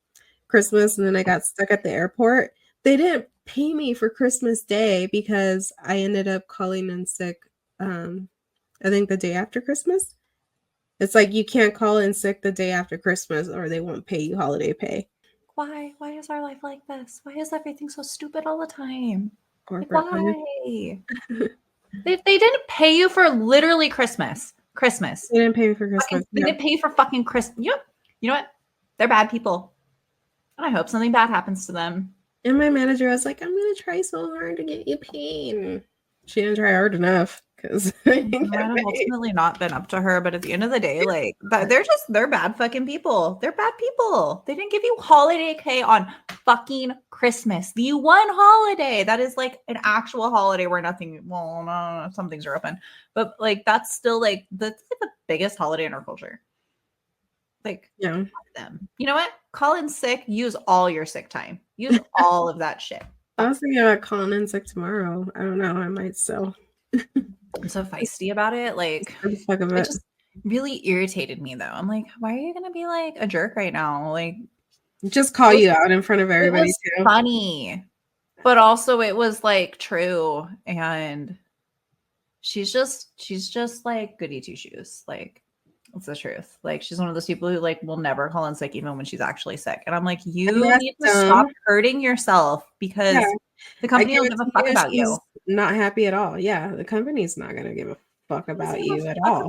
Christmas and then I got stuck at the airport. They didn't pay me for Christmas Day because I ended up calling in sick I think the day after Christmas. It's like you can't call in sick the day after Christmas or they won't pay you holiday pay. Why? Why is our life like this? Why is everything so stupid all the time? Like, Corporate why? They didn't pay you for literally Christmas. Christmas. They didn't pay me for Christmas. They didn't pay you for fucking Christmas. You know what? They're bad people. And I hope something bad happens to them. And my manager was like, I'm going to try so hard to get you paid. She didn't try hard enough because I might have ultimately not been up to her, but at the end of the day, like, they're bad fucking people. They're bad people. They didn't give you holiday pay on fucking Christmas, the one holiday that is like an actual holiday where nothing, well, no, some things are open, but like that's still like that's like the biggest holiday in our culture. Like, yeah, them. You know what? Call in sick. Use all your sick time. Use all of that shit. I was thinking about calling in sick tomorrow. I don't know. I might still. I'm so feisty about it. Like, fuck of it it. just really irritated me though. I'm like, why are you gonna be like a jerk right now? Like, just call you out in front of everybody. It was funny, but also it was like true. And she's just like goody two shoes. Like, it's the truth. Like, she's one of those people who like will never call in sick even when she's actually sick. And I'm like, you need to stop hurting yourself because the company will give a fuck about you. Not happy at all. Yeah, the company's not gonna give a fuck about you at all.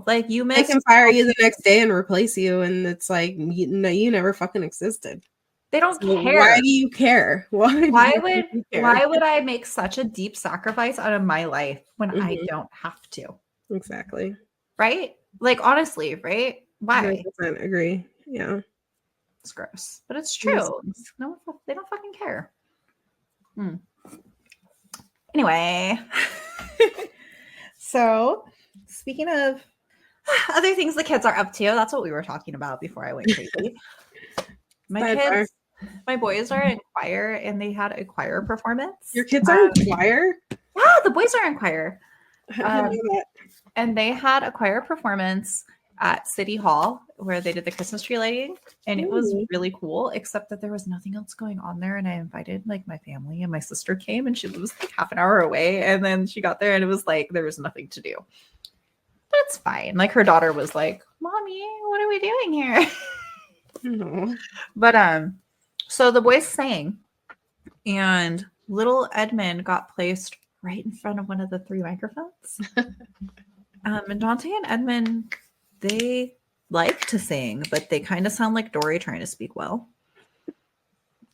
Like, you they can fire you the next day and replace you, and it's like you never fucking existed. They don't care. Why do you care? Why would I make such a deep sacrifice out of my life when I don't have to? Exactly. Right? Like, honestly, right? Why? 100% agree. Yeah. It's gross, but it's true. No, they don't fucking care. Anyway, so speaking of other things the kids are up to, that's what we were talking about before I went crazy. My boys are in choir and they had a choir performance. Your kids are in choir? Yeah, the boys are in choir. And they had a choir performance at City Hall where they did the Christmas tree lighting, and it was really cool, except that there was nothing else going on there. And I invited like my family, and my sister came, and she lives like half an hour away. And then she got there and it was like there was nothing to do. But it's fine. Like, her daughter was like, Mommy, what are we doing here? No. But so the boys sang, and little Edmund got placed right in front of one of the 3 microphones. And Dante and Edmund, they like to sing, but they kind of sound like Dory trying to speak well.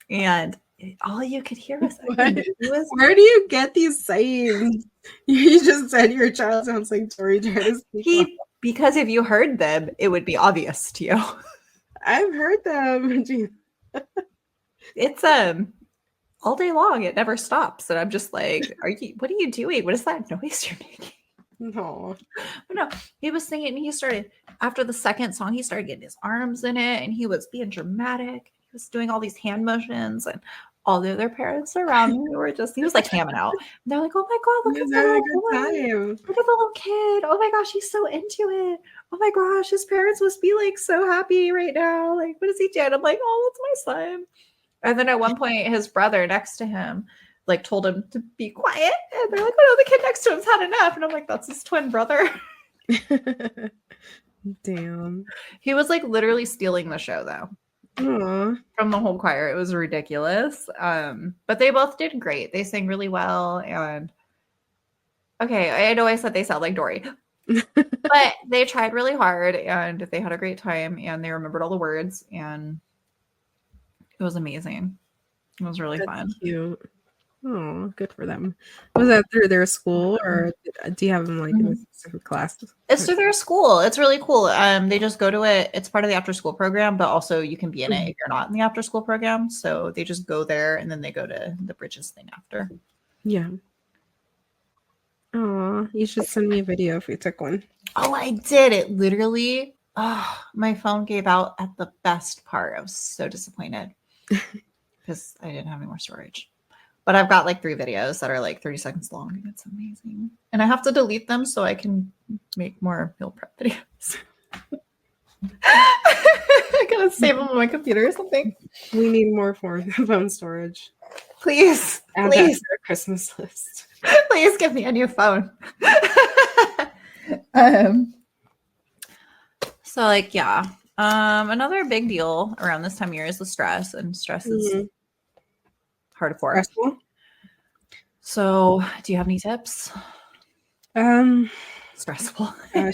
And all you could hear was, where do you get these sayings? You just said your child sounds like Dory trying to speak well. Because if you heard them, it would be obvious to you. I've heard them. It's all day long. It never stops. And I'm just like, what are you doing? What is that noise you're making? No. But no, he was singing, and he started, after the second song, he started getting his arms in it, and he was being dramatic. He was doing all these hand motions, and all the other parents around me were just, he was like hamming out. And they're like, oh my God, look at the little boy. Look at the little kid. Oh my gosh, he's so into it. Oh my gosh, his parents must be like so happy right now. Like, what is he doing? I'm like, oh, that's my son. And then at one point, his brother next to him like told him to be quiet, and they're like, oh no, the kid next to him's had enough. And I'm like, that's his twin brother. Damn. He was like literally stealing the show though. Aw. From the whole choir. It was ridiculous. But they both did great. They sang really well. And okay, I know I said they sound like Dory, but they tried really hard and they had a great time and they remembered all the words and it was amazing. It was really That's fun. cute. Oh, good for them. Was that through their school or do you have them like in a specific class? It's through their school. It's really cool. They just go to it. It's part of the after school program, but also you can be in it if you're not in the after school program. So they just go there and then they go to the Bridges thing after. Yeah. Oh, you should send me a video if you took one. Oh, I did. It literally, my phone gave out at the best part. I was so disappointed because I didn't have any more storage. But I've got like 3 videos that are like 30 seconds long and it's amazing. And I have to delete them so I can make more meal prep videos. I gotta save them on my computer or something. We need more phone storage. Please, Add please, that to our Christmas list. please give me a new phone. So like, yeah. Another big deal around this time of year is the stress, and stress is hard for. Stressful? So, do you have any tips? Stressful. Gosh.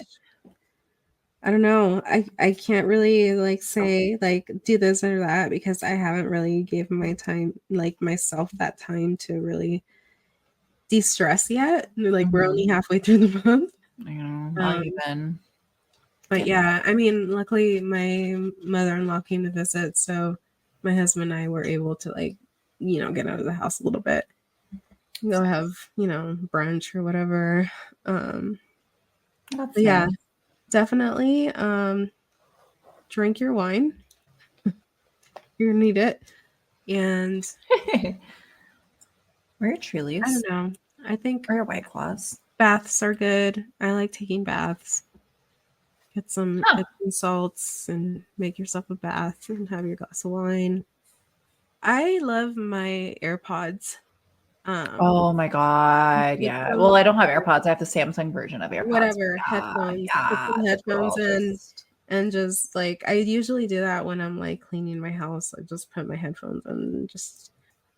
I don't know. I can't really like say like do this or that because I haven't really given my time like myself that time to really de-stress yet. Like we're only halfway through the month. I know, not even. But yeah, I mean, luckily my mother-in-law came to visit, so my husband and I were able to like, get out of the house a little bit. Go have, brunch or whatever. Yeah, definitely drink your wine. You're gonna need it. And wear Trulies. I don't know. I think wear White Claws. Baths are good. I like taking baths. Get some Epsom salts and make yourself a bath and have your glass of wine. I love my AirPods. Oh my god, yeah. Well, I don't have AirPods. I have the Samsung version of AirPods. Whatever, headphones. Put some headphones in and just like I usually do that when I'm like cleaning my house. I just put my headphones in and just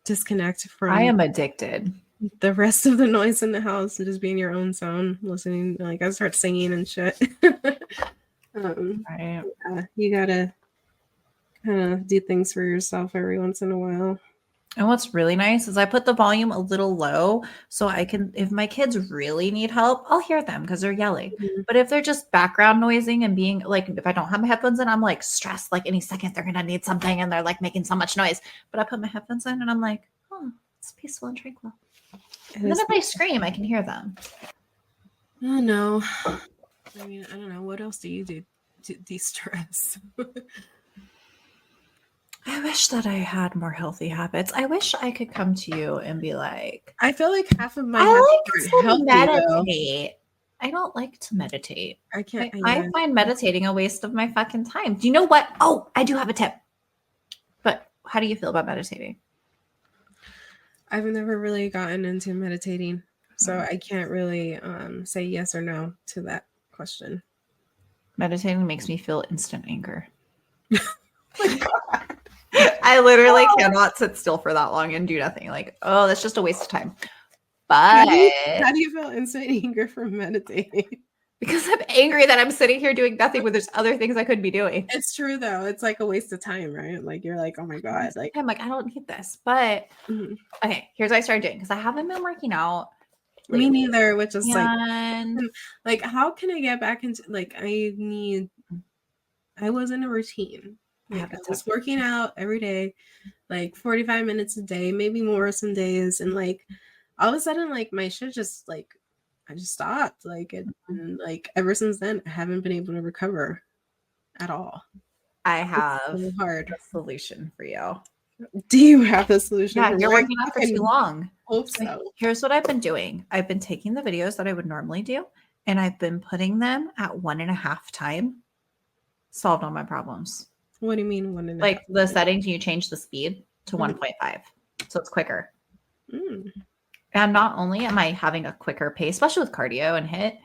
disconnect from I am addicted. The rest of the noise in the house and just be in your own zone, listening. Like I start singing and shit. Right. Yeah, you gotta kind of do things for yourself every once in a while. And what's really nice is I put the volume a little low so I can, if my kids really need help, I'll hear them because they're yelling. Mm-hmm. But if they're just background noising and being like, if I don't have my headphones in, I'm like stressed, like any second they're going to need something and they're like making so much noise. But I put my headphones in and I'm like, oh, it's peaceful and tranquil. And then if they scream, I can hear them. Oh, no. I mean, I don't know. What else do you do to de-stress? I wish that I had more healthy habits. I wish I could come to you and be like, I feel like half of my habits are healthy, meditate. Though. I don't like to meditate. I can't. I find meditating a waste of my fucking time. Do you know what? Oh, I do have a tip. But how do you feel about meditating? I've never really gotten into meditating, so I can't really say yes or no to that question. Meditating makes me feel instant anger. I literally cannot sit still for that long and do nothing. Like, oh, that's just a waste of time. But how do you feel instant anger from meditating? Because I'm angry that I'm sitting here doing nothing when there's other things I could be doing. It's true though. It's like a waste of time, right? Like you're like, oh my god. Like I'm like, I don't need this. But okay, here's what I started doing because I haven't been working out. Me neither, which is like how can I get back into I was in a routine. Like, I was working out every day, like 45 minutes a day, maybe more some days. And like all of a sudden, like my shit just like I just stopped. Like and like ever since then, I haven't been able to recover at all. I have so hard a solution for you. Do you have a solution? Yeah, you're working out for too long. Hope so. Here's what I've been doing. I've been taking the videos that I would normally do, and I've been putting them at 1.5 time. Solved all my problems. What do you mean 1.5? Like the settings, you change the speed to 1.5, so it's quicker. And not only am I having a quicker pace, especially with cardio and HIIT,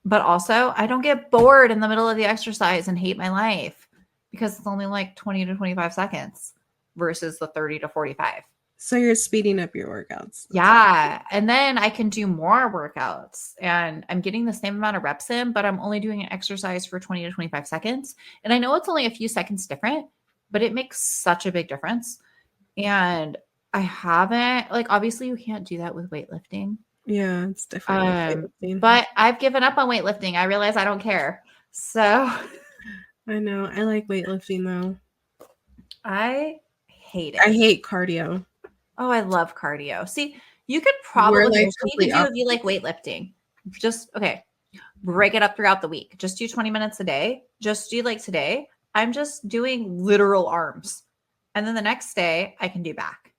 But also, I don't get bored in the middle of the exercise and hate my life because it's only like 20 to 25 seconds versus the 30 to 45. So you're speeding up your workouts. Yeah. And then I can do more workouts and I'm getting the same amount of reps in, but I'm only doing an exercise for 20 to 25 seconds. And I know it's only a few seconds different, but it makes such a big difference. And I haven't, like, obviously, you can't do that with weightlifting. Yeah, it's different with weightlifting. But I've given up on weightlifting. I realize I don't care. So I know. I like weightlifting though. I hate it. I hate cardio. Oh, I love cardio. See, you could We're probably like what you need to do if you like weightlifting. Just okay, break it up throughout the week. Just do 20 minutes a day. Just do like today. I'm just doing literal arms. And then the next day I can do back.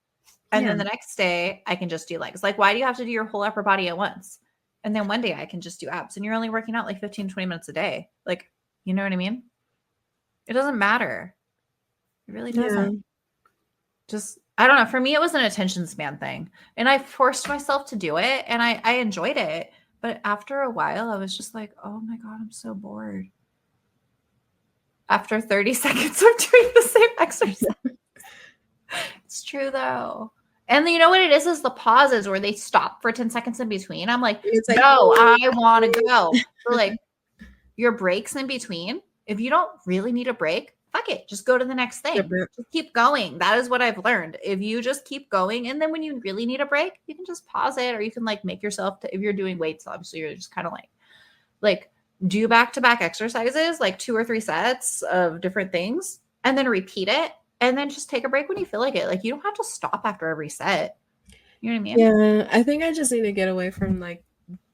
And then the next day I can just do legs. Like, why do you have to do your whole upper body at once? And then one day I can just do abs. And you're only working out like 15, 20 minutes a day. Like, you know what I mean? It doesn't matter. It really doesn't. Yeah. Just, I don't know. For me, it was an attention span thing. And I forced myself to do it and I enjoyed it. But after a while, I was just like, oh my God, I'm so bored. After 30 seconds of doing the same exercise. It's true though. And you know what it is the pauses where they stop for 10 seconds in between. I'm like, It's like, no, I want to go. So like your breaks in between, if you don't really need a break, fuck it. Just go to the next thing. Just keep going. That is what I've learned. If you just keep going, and then when you really need a break, you can just pause it, or you can like make yourself if you're doing weights, obviously you're just kind of like do back-to-back exercises, like 2 or 3 sets of different things, and then repeat it. And then just take a break when you feel like it. Like you don't have to stop after every set. You know what I mean? Yeah, I think I just need to get away from like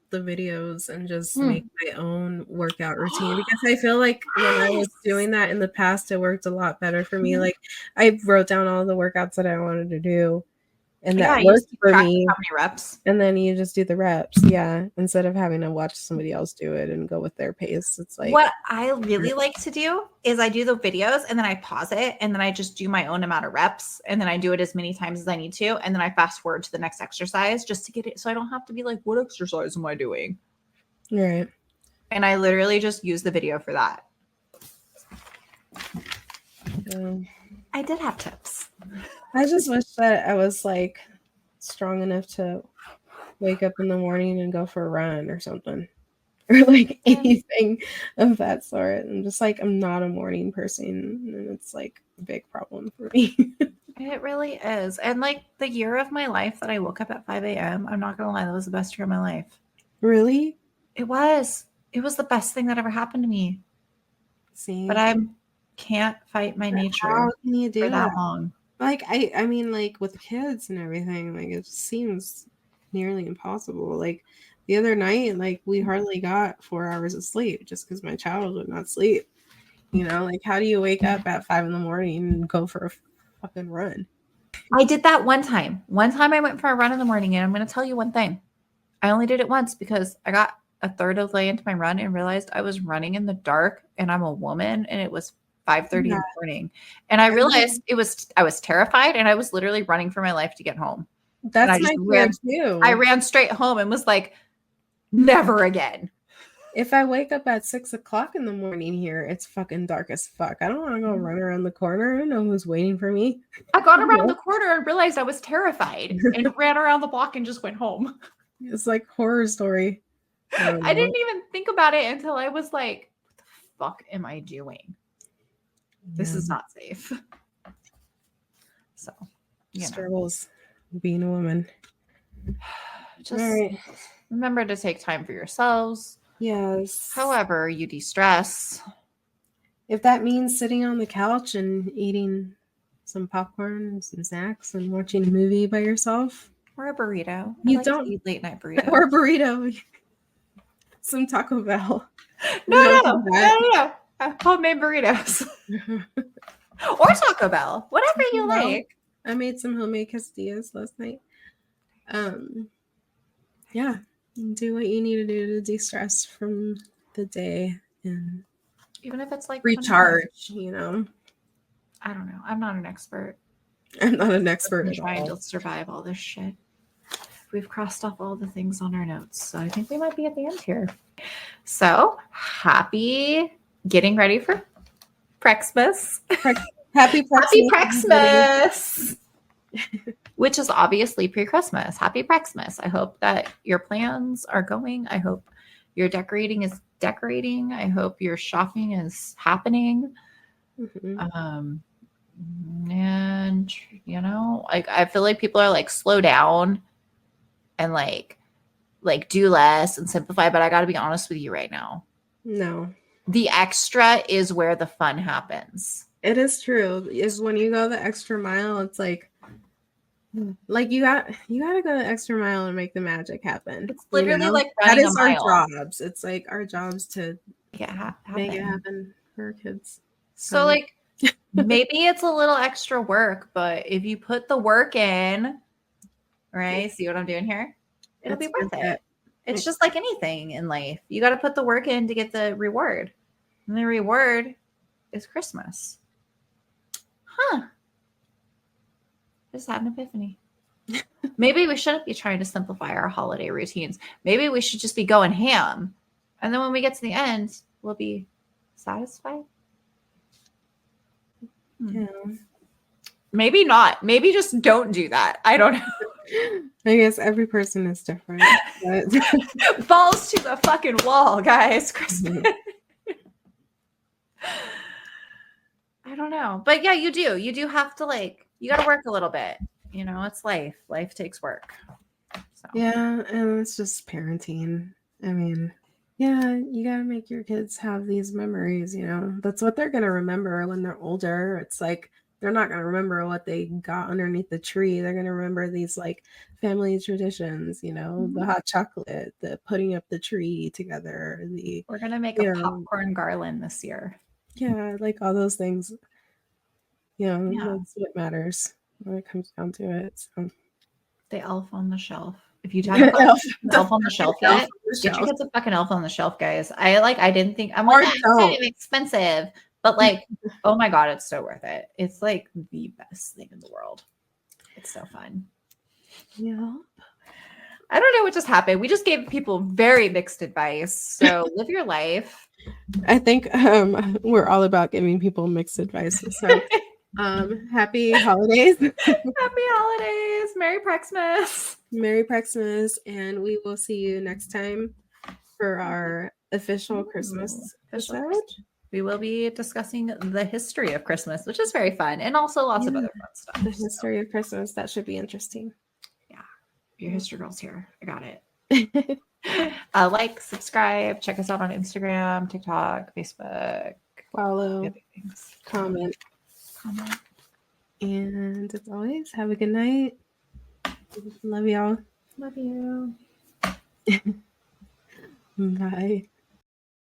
the videos and just make my own workout routine, because I feel like when I was doing that in the past, it worked a lot better for me. Like I wrote down all the workouts that I wanted to do, and that worked for me. How many reps? And then you just do the reps, yeah, instead of having to watch somebody else do it and go with their pace. It's like what I really like to do is I do the videos and then I pause it and then I just do my own amount of reps and then I do it as many times as I need to, and then I fast forward to the next exercise just to get it, so I don't have to be like, what exercise am I doing? Right. And I literally just use the video for that. I did have tips. I just wish that I was like strong enough to wake up in the morning and go for a run or something, or like anything of that sort. I'm just like, I'm not a morning person, and it's like a big problem for me. It really is. And like the year of my life that I woke up at 5 a.m., I'm not gonna lie, that was the best year of my life. Really? It was the best thing that ever happened to me. See, but I can't fight my nature how can you do for that long. Like I mean, like with kids and everything, like it seems nearly impossible. Like the other night, like we hardly got 4 hours of sleep just because my child would not sleep. You know, like how do you wake up at 5 a.m. and go for a fucking run? I did that one time. One time I went for a run in the morning, and I'm going to tell you one thing. I only did it once because I got a third of the way into my run and realized I was running in the dark, and I'm a woman, and it was 5:30 in the morning. And I realized I was terrified, and I was literally running for my life to get home. That's my fear too. I ran straight home and was like, never again. If I wake up at 6 o'clock in the morning here, it's fucking dark as fuck. I don't want to go run around the corner. I don't know who's waiting for me. I got around the corner and realized I was terrified and ran around the block and just went home. It's like horror story. I didn't even think about it until I was like, what the fuck am I doing? This is not safe. So, struggles being a woman. Just remember to take time for yourselves. Yes. However you de-stress. If that means sitting on the couch and eating some popcorn and some snacks and watching a movie by yourself. Or a burrito. You don't eat late night burrito. Or a burrito. Some Taco Bell. No. Homemade burritos. Or Taco Bell. Whatever you like. I made some homemade quesadillas last night. Yeah. Do what you need to do to de-stress from the day and even if it's like recharge, you know. I don't know. I'm not an expert. I'm not an expert I'm at trying all. to survive all this shit. we've crossed off all the things on our notes. So I think we might be at the end here. So happy getting ready for Prex-mas. Happy Happy Prex-mas. Prex-mas. Which is obviously pre-Christmas. Happy Prex-mas. I hope that your plans are going. I hope your decorating is decorating. I hope your shopping is happening. Mm-hmm. And you know, like I feel like people are like slow down and like do less and simplify, but I got to be honest with you right now. No. The extra is where the fun happens. It is true. Is when you go the extra mile, it's like you gotta go the extra mile and make the magic happen. It's literally like that running is a mile. our jobs. It's like our jobs to make it happen for our kids. So like maybe it's a little extra work, but if you put the work in, right? See what I'm doing here? It'll be worth it. It's just like anything in life. You got to put the work in to get the reward. And the reward is Christmas. Huh. Just had an epiphany. Maybe we shouldn't be trying to simplify our holiday routines. Maybe we should just be going ham. And then when we get to the end, we'll be satisfied. Yeah. Maybe not. Maybe just don't do that. I don't know. I guess every person is different. But... Balls to the fucking wall, guys. Christmas. I don't know. But yeah, you do. You do have to you got to work a little bit. You know, it's life. Life takes work. So. Yeah, and it's just parenting. I mean, yeah, you got to make your kids have these memories, you know. That's what they're going to remember when they're older. It's like they're not going to remember what they got underneath the tree. They're going to remember these family traditions, you know, the hot chocolate, the putting up the tree together. We're going to make a popcorn garland this year. Yeah, all those things. Yeah, that's what matters when it comes down to it. So. The elf on the shelf. If you haven't got elf on the shelf yet, get your kids a fucking elf on the shelf, guys. I didn't think it's kind of expensive, but oh my god, it's so worth it. It's like the best thing in the world. It's so fun. Yeah. I don't know what just happened. We just gave people very mixed advice. So live your life. I think we're all about giving people mixed advice. So happy holidays. Happy holidays. Merry Prex-mas. Merry Prex-mas. And we will see you next time for our official Christmas episode. We will be discussing the history of Christmas, which is very fun. And also lots of other fun stuff. The history of Christmas. That should be interesting. Yeah. Your history girl's here. I got it. Subscribe, check us out on Instagram, TikTok, Facebook. Follow, comment. And as always, have a good night. Love y'all. Love you. Bye.